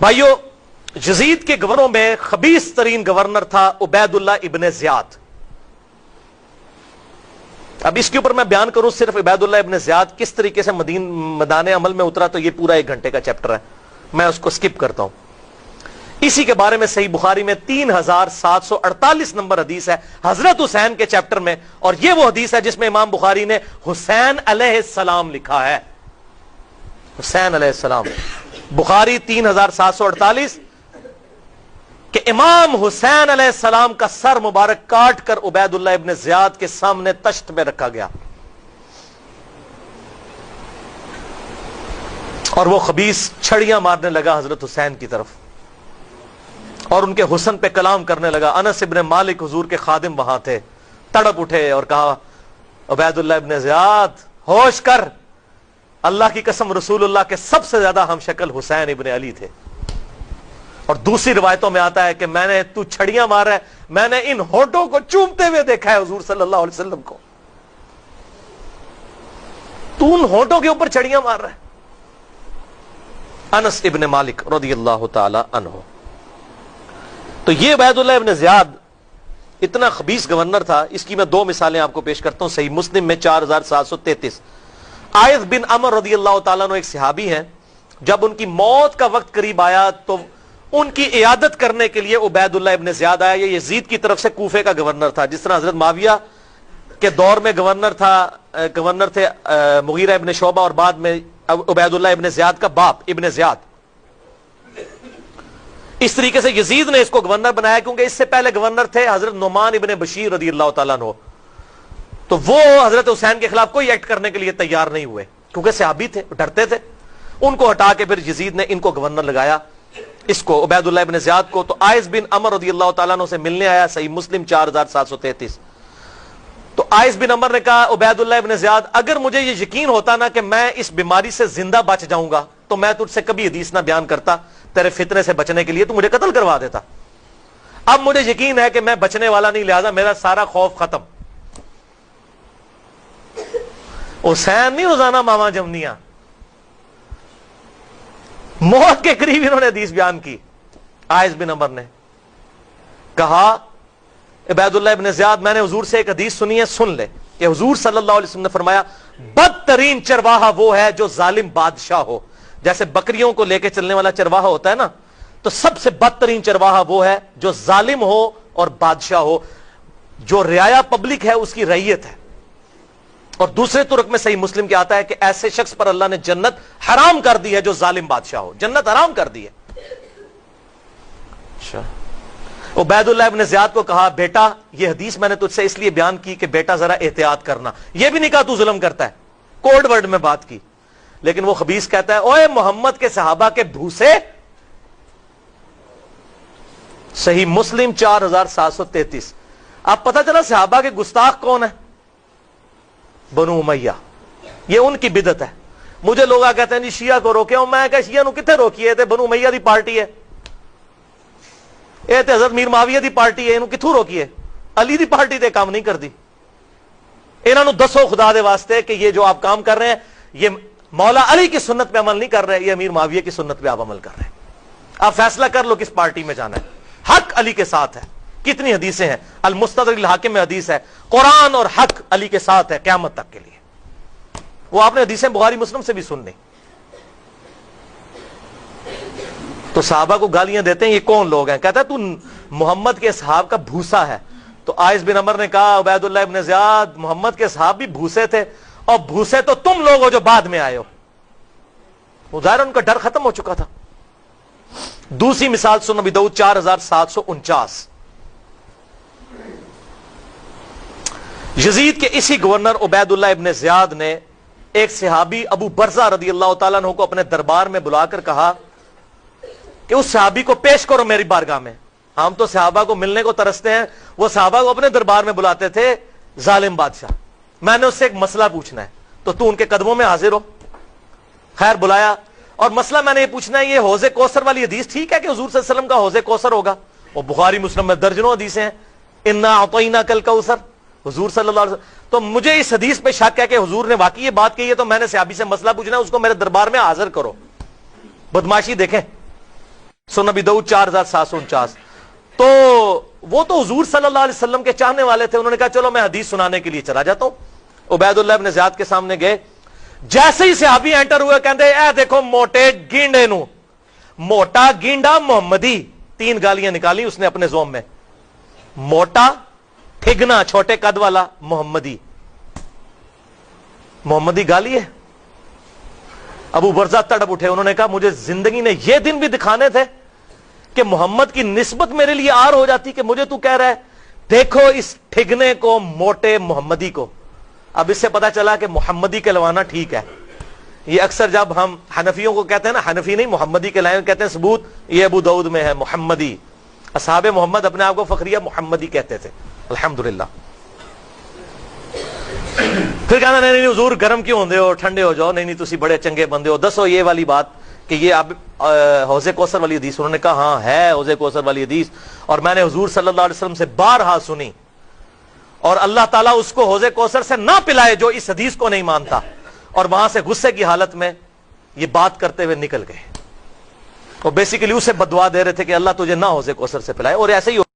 بھائیو، یزید کے گورنروں میں خبیث ترین گورنر تھا عبید اللہ ابن زیاد. اب اس کے اوپر میں بیان کروں صرف عبید اللہ ابن زیاد کس طریقے سے میدان عمل میں اترا تو یہ پورا 1 گھنٹے کا چیپٹر ہے، میں اس کو سکپ کرتا ہوں. اسی کے بارے میں صحیح بخاری میں 3748 نمبر حدیث ہے حضرت حسین کے چیپٹر میں، اور یہ وہ حدیث ہے جس میں امام بخاری نے حسین علیہ السلام لکھا ہے. حسین علیہ السلام، بخاری 3748 کہ امام حسین علیہ السلام کا سر مبارک کاٹ کر عبید اللہ ابن زیاد کے سامنے تشت میں رکھا گیا، اور وہ خبیث چھڑیاں مارنے لگا حضرت حسین کی طرف اور ان کے حسن پہ کلام کرنے لگا. انس ابن مالک حضور کے خادم وہاں تھے، تڑپ اٹھے اور کہا عبید اللہ ابن زیاد ہوش کر، اللہ کی قسم رسول اللہ کے سب سے زیادہ ہم شکل حسین ابن علی تھے. اور دوسری روایتوں میں آتا ہے کہ میں نے تو چھڑیاں مار رہا ہے، میں نے ان ہونٹوں کو چومتے ہوئے دیکھا ہے حضور صلی اللہ علیہ وسلم کو، تو ان ہونٹوں کے اوپر چھڑیاں مار رہا ہے. انس ابن مالک رضی اللہ تعالی عنہ. تو یہ عبید اللہ ابن زیاد اتنا خبیث گورنر تھا. اس کی میں 2 مثالیں آپ کو پیش کرتا ہوں. صحیح مسلم میں 4733 عائذ بن عمر رضی اللہ تعالیٰ عنہ ایک صحابی ہیں، جب ان کی موت کا وقت قریب آیا تو ان کی عیادت کرنے کے لیے عبید اللہ ابن زیاد آیا. یہ یزید کی طرف سے کوفے کا گورنر تھا، جس طرح حضرت معاویہ کے دور میں گورنر تھے مغیرہ ابن شعبہ، اور بعد میں عبید اللہ ابن زیاد کا باپ ابن زیاد. اس طریقے سے یزید نے اس کو گورنر بنایا، کیونکہ اس سے پہلے گورنر تھے حضرت نعمان ابن بشیر رضی اللہ تعالیٰ عنہ. تو وہ حضرت حسین کے خلاف کوئی ایکٹ کرنے کے لیے تیار نہیں ہوئے، کیونکہ صحابی تھے، ڈرتے تھے. ان کو ہٹا کے پھر یزید نے ان کو گورنر لگایا، اس کو عبید اللہ ابن زیاد کو. تو عائذ بن عمر رضی اللہ تعالیٰ عنہ سے ملنے آیا، صحیح مسلم 4733. تو عائذ بن عمر نے کہا عبید اللہ ابن زیاد، اگر مجھے یہ یقین ہوتا نا کہ میں اس بیماری سے زندہ بچ جاؤں گا تو میں تجھ سے کبھی حدیث نہ بیان کرتا، تیرے فتنے سے بچنے کے لیے تو مجھے قتل کروا دیتا. اب مجھے یقین ہے کہ میں بچنے والا نہیں، لہذا میرا سارا خوف ختم. حسین نہیں روزانہ ماما جمنیاں، موت کے قریب انہوں نے حدیث بیان کی. عائذ بن عمر نے کہا عبید اللہ ابن زیاد، میں نے حضور سے ایک حدیث سنی ہے، سن لے، کہ حضور صلی اللہ علیہ وسلم نے فرمایا بدترین چرواہا وہ ہے جو ظالم بادشاہ ہو. جیسے بکریوں کو لے کے چلنے والا چرواہا ہوتا ہے نا، تو سب سے بدترین چرواہا وہ ہے جو ظالم ہو اور بادشاہ ہو، جو رعایا پبلک ہے اس کی رعیت ہے. اور دوسرے طرق میں صحیح مسلم کے آتا ہے کہ ایسے شخص پر اللہ نے جنت حرام کر دی ہے جو ظالم بادشاہ ہو، جنت حرام کر دی ہے. عبید اللہ ابن زیاد کو کہا بیٹا، یہ حدیث میں نے تجھ سے اس لیے بیان کی کہ بیٹا ذرا احتیاط کرنا. یہ بھی نہیں کہا تو ظلم کرتا ہے، کوڈ ورڈ میں بات کی. لیکن وہ خبیث کہتا ہے اوے محمد کے صحابہ کے بھوسے. صحیح مسلم 4733. اب پتہ چلا صحابہ کے گستاخ کون ہے؟ بنو امیہ. یہ ان کی بدعت ہے. مجھے لوگ کہتے ہیں جی شیعہ کو روکے ہوں، میں کہ شیعہ نو کتنے روکیے؟ تے بنو امیہ دی پارٹی ہے، اے تے حضرت میر معاویہ دی پارٹی ہے، انہوں کتھوں روکیے؟ علی دی پارٹی تے کام نہیں کر دی. انہوں نے دسو خدا دے واسطے کہ یہ جو آپ کام کر رہے ہیں یہ مولا علی کی سنت پہ عمل نہیں کر رہے، یہ امیر معاویہ کی سنت پہ آپ عمل کر رہے ہیں. آپ فیصلہ کر لو کس پارٹی میں جانا ہے. حق علی کے ساتھ ہے. کتنی حدیثیں ہیں، المستدرک الحاکم میں حدیث ہے، قرآن اور حق علی کے ساتھ ہے قیامت تک کے لیے. وہ آپ نے حدیثیں بخاری مسلم سے بھی سن لی. تو صحابہ کو گالیاں دیتے ہیں، یہ کون لوگ ہیں؟ کہتا ہے تو محمد کے اصحاب کا بھوسا ہے. تو عائذ بن عمر نے کہا عبید اللہ ابن زیاد، محمد کے اصحاب بھی بھوسے تھے، اور بھوسے تو تم لوگ ہو جو بعد میں آئے ہو. وہ ظاہر ان کا ڈر ختم ہو چکا تھا. دوسری مثال سن ابی داؤد 4749. یزید کے اسی گورنر عبید اللہ ابن زیاد نے ایک صحابی ابو برزہ رضی اللہ تعالیٰ عنہ کو اپنے دربار میں بلا کر کہا کہ اس صحابی کو پیش کرو میری بارگاہ میں. ہم تو صحابہ کو ملنے کو ترستے ہیں، وہ صحابہ کو اپنے دربار میں بلاتے تھے ظالم بادشاہ. میں نے اس سے ایک مسئلہ پوچھنا ہے تو ان کے قدموں میں حاضر ہو. خیر بلایا، اور مسئلہ میں نے یہ پوچھنا ہے، یہ حوض کوثر والی حدیث ٹھیک ہے کہ حضور صلی اللہ علیہ وسلم کا حوض کوثر ہوگا؟ وہ بخاری مسلم میں درجنوں حدیثیں ہیں، انا اعطیناک الکوثر، حضور صلی اللہ علیہ وسلم. تو مجھے اس حدیث پہ شک ہے کہ حضور نے واقعی یہ بات کہی ہے، تو میں نے صحابی سے مسئلہ پوچھنا ہے، اس کو میرے دربار میں حاضر کرو. بدماشی دیکھیں. سنن نبی داؤد 4749. تو وہ تو حضور صلی اللہ علیہ وسلم کے چاہنے والے تھے. انہوں نے کہا چلو میں حدیث سنانے کے لیے چلا جاتا ہوں. عبید اللہ ابن زیاد کے سامنے گئے. جیسے ہی صحابی انٹر ہوئے کہتے اے دیکھو موٹے گینڈے نو, موٹا گینڈا محمدی. 3 گالیاں نکالی اس نے اپنے زوم میں. موٹا, ٹھگنا چھوٹے قد والا, محمدی. محمدی گالی ہے. ابو برزہ تڑپ اٹھے. انہوں نے کہا مجھے زندگی نے یہ دن بھی دکھانے تھے کہ محمد کی نسبت میرے لیے آر ہو جاتی کہ مجھے تو کہہ رہا ہے دیکھو اس ٹھگنے کو, موٹے محمدی کو. اب اس سے پتا چلا کہ محمدی کہلوانا ٹھیک ہے. یہ اکثر جب ہم حنفیوں کو کہتے ہیں نا, حنفی نہیں محمدی کہلائیں, کہتے ہیں ثبوت یہ ابو داؤد میں ہے محمدی. اصحاب محمد اپنے آپ کو فخریہ محمدی کہتے تھے الحمدللہ. پھر کہنا نہیں حضور گرم کیوں ہوندے ہو, ٹھنڈے ہو جاؤ. نہیں تسی بڑے چنگے بندے ہو, دسو یہ والی بات کہ یہ اب حوض کوثر والی حدیث. انہوں نے کہا ہاں ہے حوض کوثر والی حدیث, اور میں نے حضور صلی اللہ علیہ وسلم سے بارہا سنی, اور اللہ تعالیٰ اس کو حوض کوثر سے نہ پلائے جو اس حدیث کو نہیں مانتا. اور وہاں سے غصے کی حالت میں یہ بات کرتے ہوئے نکل گئے. اور بیسیکلی اسے بددعا دے رہے تھے کہ اللہ تجھے نہ حوض کوثر سے پلائے. اور ایسے ہی